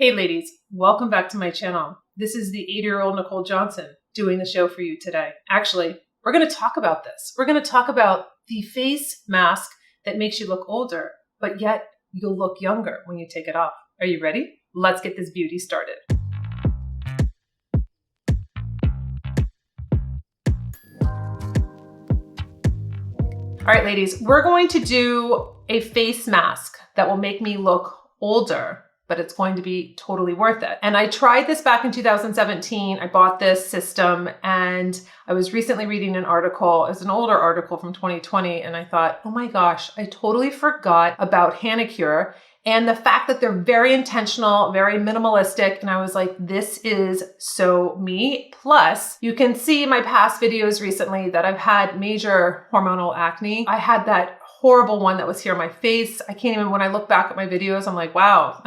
Hey ladies, welcome back to my channel. This is the 80-year-old Nikol Johnson doing the show for you today. Actually, we're going to talk about this. We're going to talk about the face mask that makes you look older, but yet you'll look younger when you take it off. Are you ready? Let's get this beauty started. All right, ladies, we're going to do a face mask that will make me look older, but it's going to be totally worth it. And I tried this back in 2017. I bought this system and I was recently reading an article. It was an older article from 2020. And I thought, oh my gosh, I totally forgot about Hanicure and the fact that they're very intentional, very minimalistic. And I was like, this is so me. Plus, you can see my past videos recently that I've had major hormonal acne. I had that horrible one that was here on my face. I can't even, when I look back at my videos, I'm like, wow,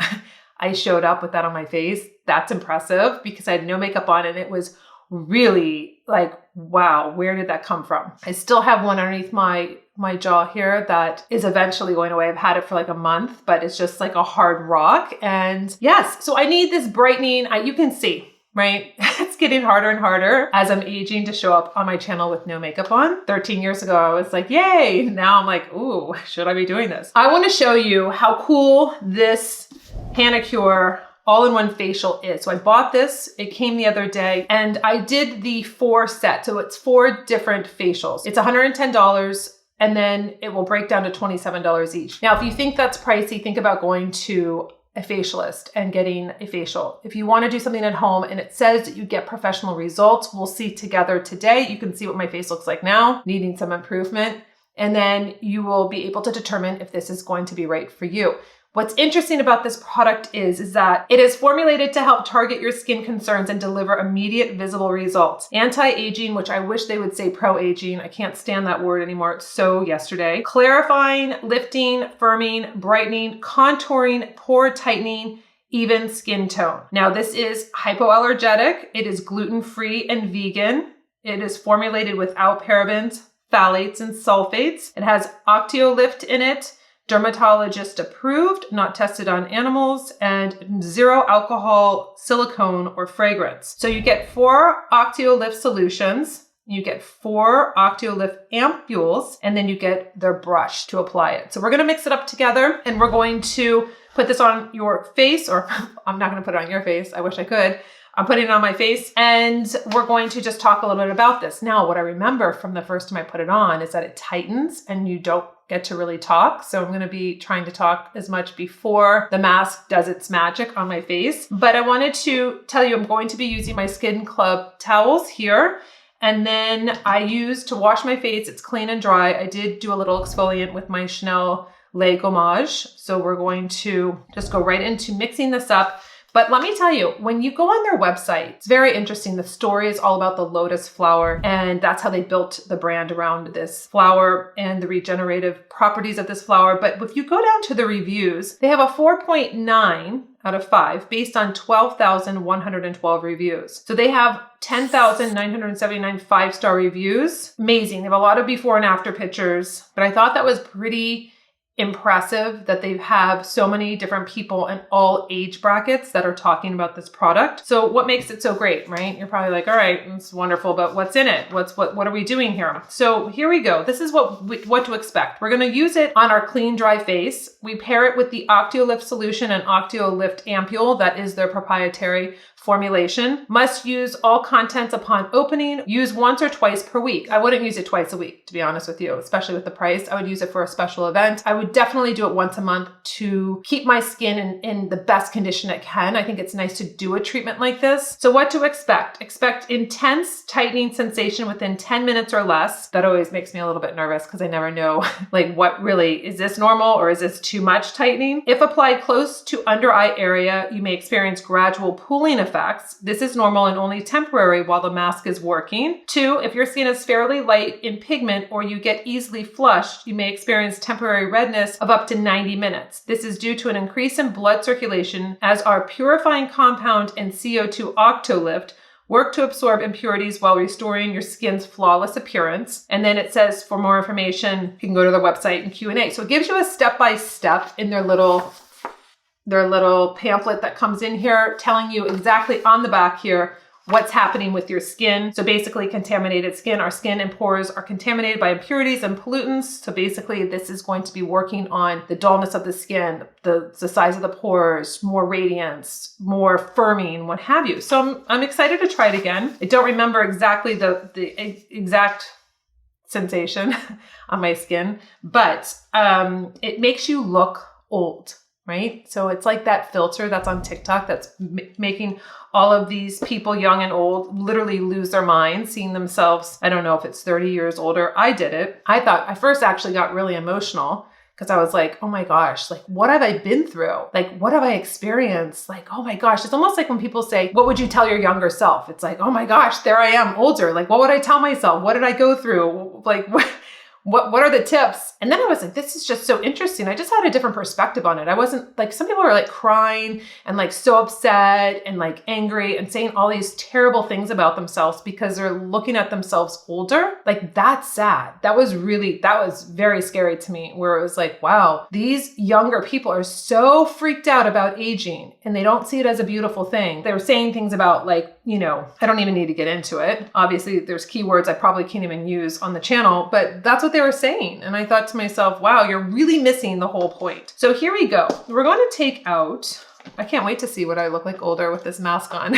I showed up with that on my face. That's impressive because I had no makeup on and it was really like, wow, where did that come from? I still have one underneath my jaw here that is eventually going away. I've had it for like a month, but it's just like a hard rock. And yes, so I need this brightening. You can see, right? It's getting harder and harder as I'm aging to show up on my channel with no makeup on. 13 years ago, I was like, yay. Now I'm like, ooh, should I be doing this? I want to show you how cool this Hanicure all-in-one facial is. So I bought this, it came the other day, and I did the 4 set. So it's 4 different facials. It's $110. And then it will break down to $27 each. Now, if you think that's pricey, think about going to a facialist and getting a facial. If you want to do something at home and it says that you get professional results, we'll see together today. You can see what my face looks like now, needing some improvement. And then you will be able to determine if this is going to be right for you. What's interesting about this product is that it is formulated to help target your skin concerns and deliver immediate visible results. Anti-aging, which I wish they would say pro-aging. I can't stand that word anymore. It's so yesterday. Clarifying, lifting, firming, brightening, contouring, pore tightening, even skin tone. Now this is hypoallergenic. It is gluten-free and vegan. It is formulated without parabens, phthalates, and sulfates. It has OctioLift in it. Dermatologist approved, not tested on animals, and 0 alcohol, silicone, or fragrance. So you get 4 OctioLift solutions, you get 4 OctioLift ampules, and then you get their brush to apply it. So we're gonna mix it up together and we're going to put this on your face, or I'm not gonna put it on your face, I wish I could. I'm putting it on my face and we're going to just talk a little bit about this. Now, what I remember from the first time I put it on is that it tightens and you don't get to really talk. So I'm going to be trying to talk as much before the mask does its magic on my face. But I wanted to tell you, I'm going to be using my Skin Club towels here. And then I use to wash my face. It's clean and dry. I did do a little exfoliant with my Chanel Le Gommage. So we're going to just go right into mixing this up. But let me tell you, when you go on their website, it's very interesting. The story is all about the lotus flower, and that's how they built the brand around this flower and the regenerative properties of this flower. But if you go down to the reviews, they have a 4.9 out of 5 based on 12,112 reviews. So they have 10,979 5-star reviews. Amazing. They have a lot of before and after pictures, but I thought that was pretty impressive that they have so many different people in all age brackets that are talking about this product. So what makes it so great, right? You're probably like, all right, it's wonderful, but what's in it? What are we doing here? So here we go. This is what to expect. We're going to use it on our clean, dry face. We pair it with the OctioLift solution and OctioLift ampule. That is their proprietary formulation. Must use all contents upon opening. Use once or twice per week. I wouldn't use it twice a week, to be honest with you, especially with the price. I would use it for a special event. I would definitely do it once a month to keep my skin in the best condition it can. I think it's nice to do a treatment like this. So what to expect? Expect intense tightening sensation within 10 minutes or less. That always makes me a little bit nervous because I never know like what really, is this normal or is this too much tightening? If applied close to under eye area, you may experience gradual pooling effects. This is normal and only temporary while the mask is working. 2, if your skin is fairly light in pigment or you get easily flushed, you may experience temporary redness of up to 90 minutes. This is due to an increase in blood circulation as our purifying compound and CO2 OctioLift work to absorb impurities while restoring your skin's flawless appearance. And then it says for more information, you can go to their website and Q&A. So it gives you a step-by-step in their little their little pamphlet that comes in here telling you exactly on the back here what's happening with your skin. So basically contaminated skin, our skin and pores are contaminated by impurities and pollutants. So basically this is going to be working on the dullness of the skin, the size of the pores, more radiance, more firming, what have you. So I'm excited to try it again. I don't remember exactly the exact sensation on my skin, but it makes you look old, right? So it's like that filter that's on TikTok that's making all of these people, young and old, literally lose their minds, seeing themselves. I don't know if it's 30 years older. I did it. I first actually got really emotional because I was like, oh my gosh, like what have I been through? Like what have I experienced? Like, oh my gosh, it's almost like when people say, what would you tell your younger self? It's like, oh my gosh, there I am older. Like, what would I tell myself? What did I go through? Like, what are the tips? And then I was like, this is just so interesting. I just had a different perspective on it. I wasn't like, some people are like crying and like so upset and like angry and saying all these terrible things about themselves because they're looking at themselves older. Like that's sad. That was very scary to me, where it was like, wow, these younger people are so freaked out about aging and they don't see it as a beautiful thing. They were saying things about like, you know, I don't even need to get into it. Obviously there's keywords I probably can't even use on the channel, but that's what they were saying. And I thought to myself, wow, you're really missing the whole point. So here we go. We're going to take out, I can't wait to see what I look like older with this mask on.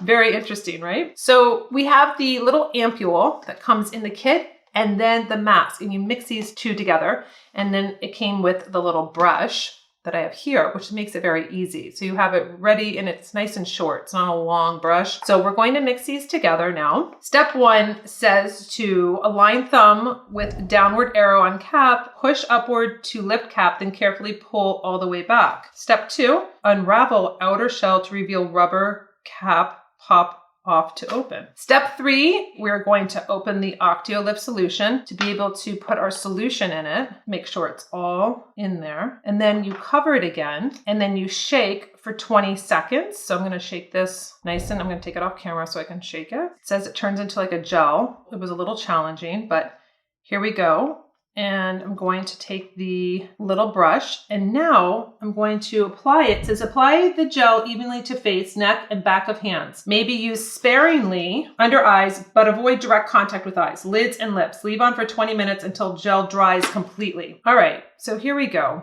Very interesting, right? So we have the little ampule that comes in the kit and then the mask, and you mix these two together. And then it came with the little brush that I have here, which makes it very easy. So you have it ready and it's nice and short. It's not a long brush. So we're going to mix these together now. Step 1 says to align thumb with downward arrow on cap, push upward to lift cap, then carefully pull all the way back. Step 2, unravel outer shell to reveal rubber cap, pop off to open. Step 3, we're going to open the OctioLift solution to be able to put our solution in it. Make sure it's all in there. And then you cover it again and then you shake for 20 seconds. So I'm going to shake this nice and I'm going to take it off camera so I can shake it. It says it turns into like a gel. It was a little challenging, but here we go. And I'm going to take the little brush and now I'm going to apply it. It says apply the gel evenly to face, neck, and back of hands. Maybe use sparingly under eyes, but avoid direct contact with eyes, lids, and lips. Leave on for 20 minutes until gel dries completely. All right, so here we go.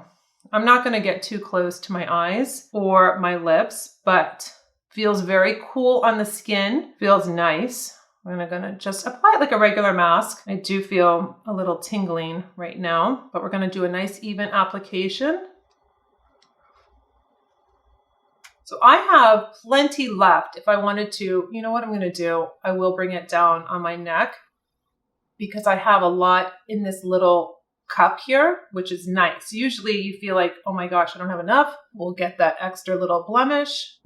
I'm not going to get too close to my eyes or my lips, but feels very cool on the skin. Feels nice. I'm gonna just apply it like a regular mask. I do feel a little tingling right now, but we're gonna do a nice even application. So I have plenty left if I wanted to. You know what I'm gonna do? I will bring it down on my neck because I have a lot in this little cup here, which is nice. Usually you feel like, oh my gosh, I don't have enough. We'll get that extra little blemish.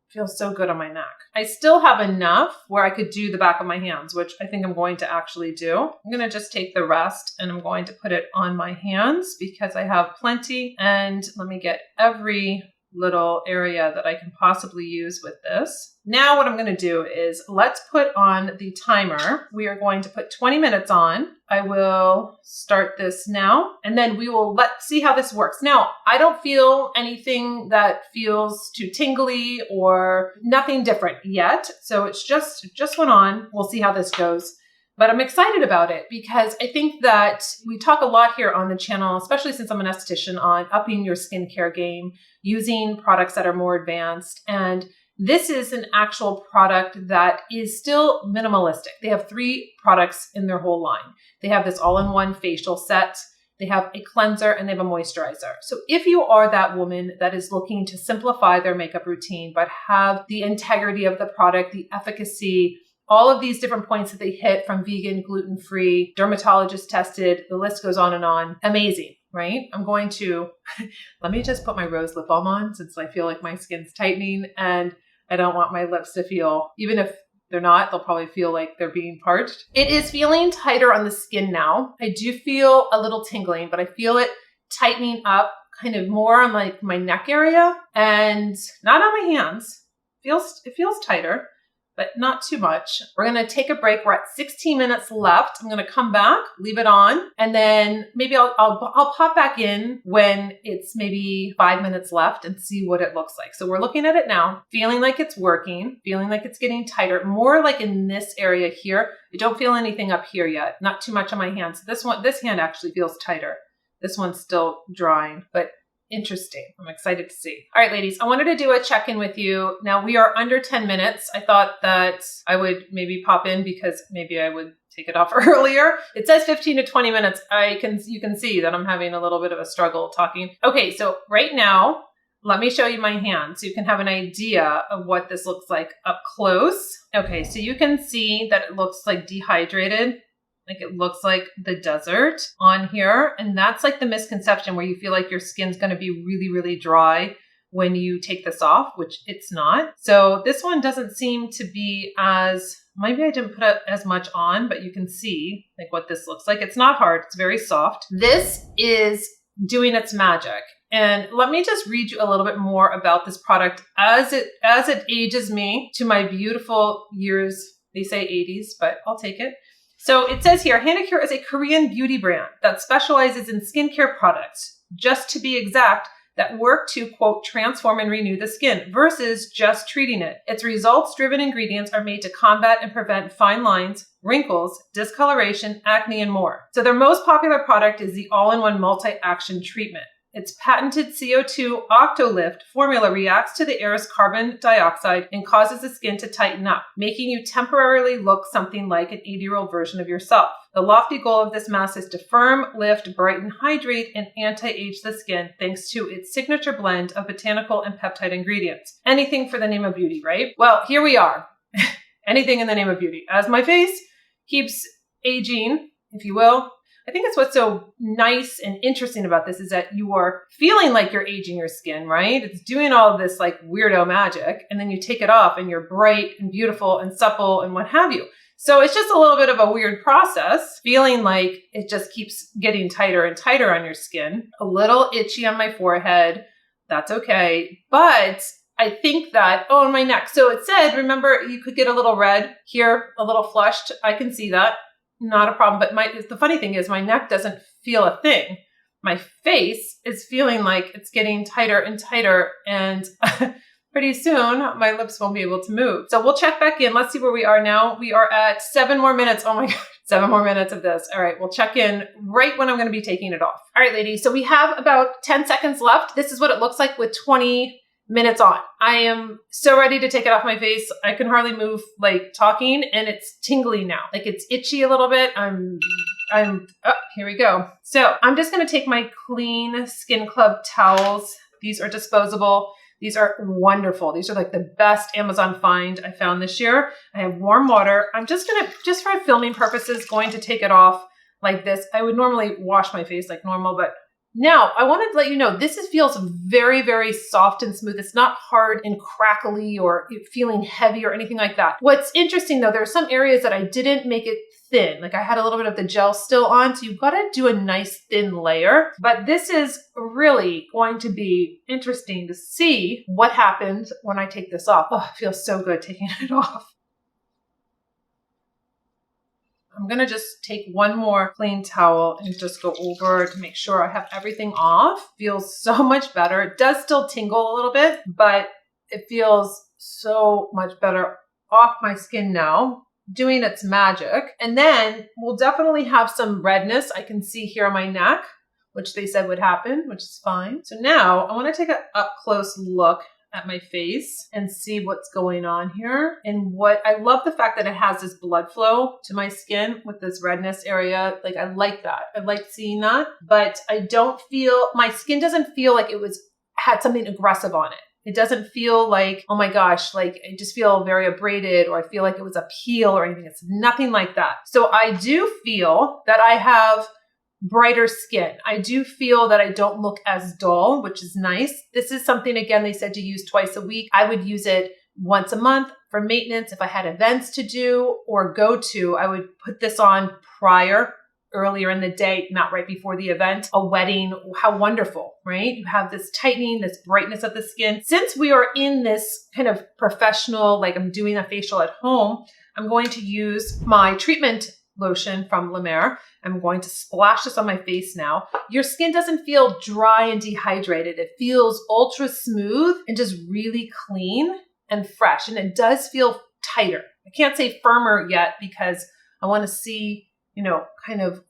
Feels so good on my neck. I still have enough where I could do the back of my hands, which I think I'm going to actually do. I'm going to just take the rest and I'm going to put it on my hands because I have plenty. And let me get every little area that I can possibly use with this. Now what I'm going to do is let's put on the timer. We are going to put 20 minutes on. I will start this now and then we will see how this works. Now, I don't feel anything that feels too tingly or nothing different yet. So it's just went on. We'll see how this goes. But I'm excited about it because I think that we talk a lot here on the channel, especially since I'm an esthetician, on upping your skincare game, using products that are more advanced. And this is an actual product that is still minimalistic. They have 3 products in their whole line. They have this all-in-one facial set. They have a cleanser and they have a moisturizer. So if you are that woman that is looking to simplify their makeup routine, but have the integrity of the product, the efficacy, all of these different points that they hit from vegan, gluten-free, dermatologist tested, the list goes on, amazing, right? I'm going to, let me just put my rose lip balm on since I feel like my skin's tightening and I don't want my lips to feel, even if they're not, they'll probably feel like they're being parched. It is feeling tighter on the skin now. I do feel a little tingling, but I feel it tightening up kind of more on like my neck area and not on my hands. It feels tighter. but not too much. We're going to take a break. We're at 16 minutes left. I'm going to come back, leave it on, and then maybe I'll pop back in when it's maybe 5 minutes left and see what it looks like. So we're looking at it now, feeling like it's working, feeling like it's getting tighter, more like in this area here. I don't feel anything up here yet, not too much on my hands. This hand actually feels tighter. This one's still drying, but interesting. I'm excited to see. All right, ladies, I wanted to do a check-in with you. Now we are under 10 minutes. I thought that I would maybe pop in because maybe I would take it off earlier. It says 15 to 20 minutes. You can see that I'm having a little bit of a struggle talking. Okay, so right now, let me show you my hand so you can have an idea of what this looks like up close. Okay, so you can see that it looks like dehydrated. Like it looks like the desert on here. And that's like the misconception where you feel like your skin's going to be really, really dry when you take this off, which it's not. So this one doesn't seem to be maybe I didn't put as much on, but you can see like what this looks like. It's not hard. It's very soft. This is doing its magic. And let me just read you a little bit more about this product as it ages me to my beautiful years. They say 80s, but I'll take it. So it says here, Handicure is a Korean beauty brand that specializes in skincare products, just to be exact, that work to, quote, transform and renew the skin versus just treating it. Its results-driven ingredients are made to combat and prevent fine lines, wrinkles, discoloration, acne, and more. So their most popular product is the all-in-one multi-action treatment. Its patented CO2 Octolift formula reacts to the air's carbon dioxide and causes the skin to tighten up, making you temporarily look something like an 80-year-old version of yourself. The lofty goal of this mask is to firm, lift, brighten, hydrate, and anti-age the skin thanks to its signature blend of botanical and peptide ingredients. Anything for the name of beauty, right? Well, here we are. Anything in the name of beauty. As my face keeps aging, if you will, I think that's what's so nice and interesting about this is that you are feeling like you're aging your skin, right? It's doing all of this like weirdo magic, and then you take it off and you're bright and beautiful and supple and what have you. So it's just a little bit of a weird process, feeling like it just keeps getting tighter and tighter on your skin. A little itchy on my forehead. That's okay. But I think that, on my neck. So it said, remember, you could get a little red here, a little flushed. I can see that. Not a problem. But the funny thing is my neck doesn't feel a thing. My face is feeling like it's getting tighter and tighter, and pretty soon my lips won't be able to move. So we'll check back in. Let's see where we are now. We are at 7 more minutes. Oh my God, 7 more minutes of this. All right, we'll check in right when I'm going to be taking it off. All right, ladies. So we have about 10 seconds left. This is what it looks like with 20 minutes on. I am so ready to take it off my face. I can hardly move like talking, and it's tingly now. Like it's itchy a little bit. Here we go. So I'm just going to take my clean Skin Club towels. These are disposable. These are wonderful. These are like the best Amazon find I found this year. I have warm water. I'm just for filming purposes, going to take it off like this. I would normally wash my face like normal, but now, I wanted to let you know, this feels very, very soft and smooth. It's not hard and crackly or feeling heavy or anything like that. What's interesting though, there are some areas that I didn't make it thin. Like I had a little bit of the gel still on, so you've got to do a nice thin layer. But this is really going to be interesting to see what happens when I take this off. Oh, it feels so good taking it off. I'm going to just take one more clean towel and just go over to make sure I have everything off. Feels so much better. It does still tingle a little bit, but it feels so much better off my skin now, doing its magic. And then we'll definitely have some redness I can see here on my neck, which they said would happen, which is fine. So now I want to take an up close look at my face and see what's going on here. And what I love the fact that it has this blood flow to my skin with this redness area. Like I like that. I like seeing that, but I don't feel, my skin doesn't feel like it had something aggressive on it. It doesn't feel like, oh my gosh, like I just feel very abraded or I feel like it was a peel or anything. It's nothing like that. So I do feel that I have brighter skin. I do feel that I don't look as dull, which is nice. This is something, again, they said to use twice a week. I would use it once a month for maintenance. If I had events to do or go to, I would put this on prior earlier in the day, not right before the event, a wedding, how wonderful, right? You have this tightening, this brightness of the skin. Since we are in this kind of professional, like I'm doing a facial at home, I'm going to use my treatment lotion from La Mer. I'm going to splash this on my face now. Your skin doesn't feel dry and dehydrated. It feels ultra smooth and just really clean and fresh. And it does feel tighter. I can't say firmer yet because I want to see, you know, kind of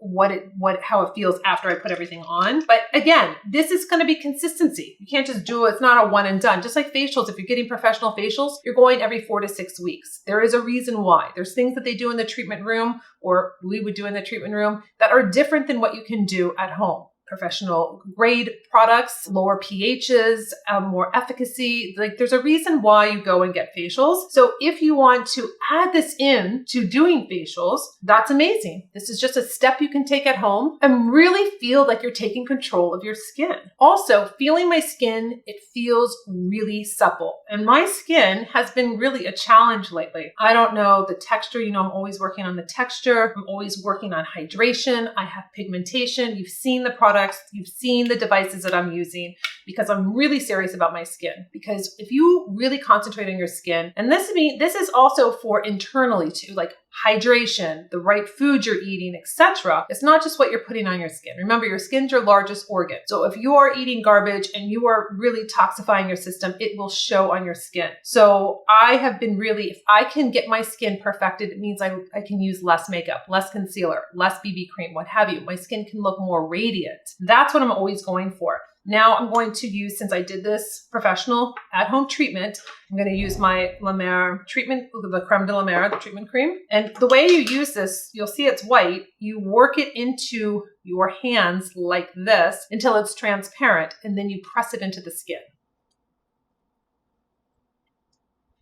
how it feels after I put everything on. But again, this is going to be consistency. You can't just do it. It's not a one and done. Just like facials, if you're getting professional facials, you're going every 4 to 6 weeks. There is a reason why. There's things that they do in the treatment room, or we would do in the treatment room, that are different than what you can do at home. Professional grade products, lower pHs, more efficacy. Like there's a reason why you go and get facials. So if you want to add this in to doing facials, that's amazing. This is just a step you can take at home and really feel like you're taking control of your skin. Also, feeling my skin, it feels really supple. And my skin has been really a challenge lately. I don't know the texture. You know, I'm always working on the texture. I'm always working on hydration. I have pigmentation. You've seen the product. You've seen the devices that I'm using because I'm really serious about my skin. Because if you really concentrate on your skin, and this is also for internally too, like hydration, the right food you're eating, etc. It's not just what you're putting on your skin. Remember, your skin's your largest organ. So if you are eating garbage and you are really toxifying your system, it will show on your skin. So I have been really, if I can get my skin perfected, it means I can use less makeup, less concealer, less BB cream, what have you. My skin can look more radiant. That's what I'm always going for. Now I'm going to use, since I did this professional at-home treatment, I'm going to use my La Mer treatment, the Creme de la Mer, the treatment cream. And the way you use this, you'll see it's white. You work it into your hands like this until it's transparent, and then you press it into the skin.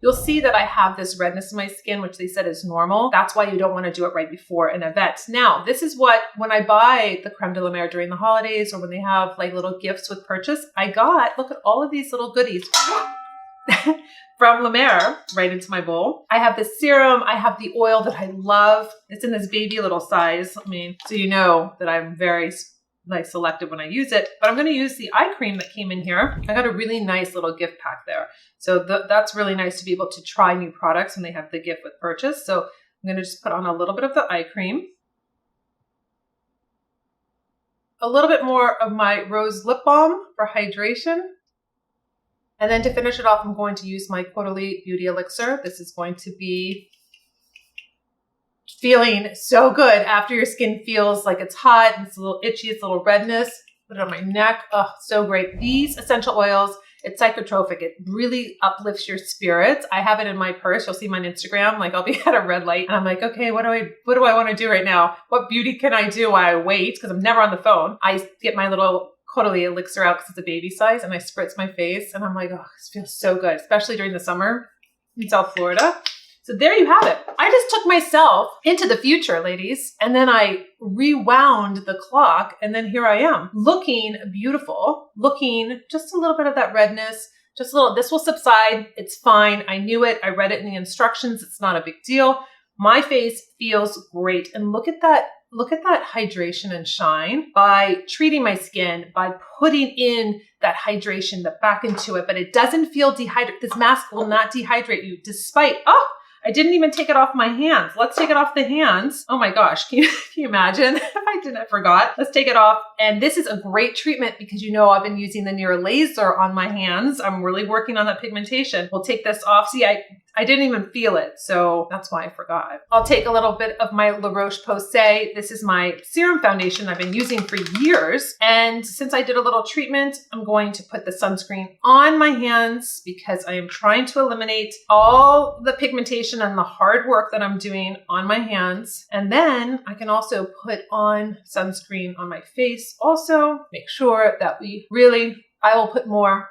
You'll see that I have this redness in my skin, which they said is normal. That's why you don't want to do it right before an event. Now, this is what, when I buy the Creme de la Mer during the holidays or when they have like little gifts with purchase, I got, look at all of these little goodies from La Mer right into my bowl. I have this serum. I have the oil that I love. It's in this baby little size. I mean, so you know that I'm very like selective when I use it, but I'm going to use the eye cream that came in here. I got a really nice little gift pack there. So that's really nice to be able to try new products when they have the gift with purchase. So I'm going to just put on a little bit of the eye cream, a little bit more of my rose lip balm for hydration. And then to finish it off, I'm going to use my Quarterly Beauty Elixir. This is going to be feeling so good after your skin feels like it's hot and it's a little itchy, it's a little redness. Put it on my neck. Oh, so great. These essential oils, it's psychotropic. It really uplifts your spirits. I have it in my purse. You'll see my Instagram. Like I'll be at a red light and I'm like, okay, what do I want to do right now? What beauty can I do while I wait? Because I'm never on the phone. I get my little Quarterly Elixir out because it's a baby size and I spritz my face and I'm like, oh, this feels so good, especially during the summer in South Florida. So there you have it. I just took myself into the future, ladies, and then I rewound the clock, and then here I am, looking beautiful, looking just a little bit of that redness, just a little. This will subside. It's fine. I knew it. I read it in the instructions. It's not a big deal. My face feels great. And look at that. Look at that hydration and shine by treating my skin, by putting in that hydration back into it, but it doesn't feel dehydrated. This mask will not dehydrate you despite, I didn't even take it off my hands. Let's take it off the hands. Oh my gosh, can you imagine? I forgot. Let's take it off. And this is a great treatment because you know I've been using the near laser on my hands. I'm really working on that pigmentation. We'll take this off. See, I didn't even feel it, so that's why I forgot. I'll take a little bit of my La Roche-Posay. This is my serum foundation I've been using for years. And since I did a little treatment, I'm going to put the sunscreen on my hands because I am trying to eliminate all the pigmentation and the hard work that I'm doing on my hands. And then I can also put on sunscreen on my face. Also, make sure that I will put more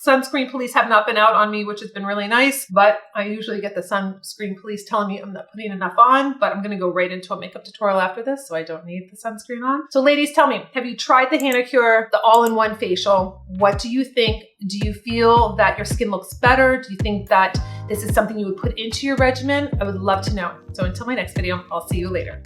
sunscreen police have not been out on me, which has been really nice, but I usually get the sunscreen police telling me I'm not putting enough on, but I'm going to go right into a makeup tutorial after this, so I don't need the sunscreen on. So ladies, tell me, have you tried the Hanicure, the all-in-one facial? What do you think? Do you feel that your skin looks better? Do you think that this is something you would put into your regimen? I would love to know. So until my next video, I'll see you later.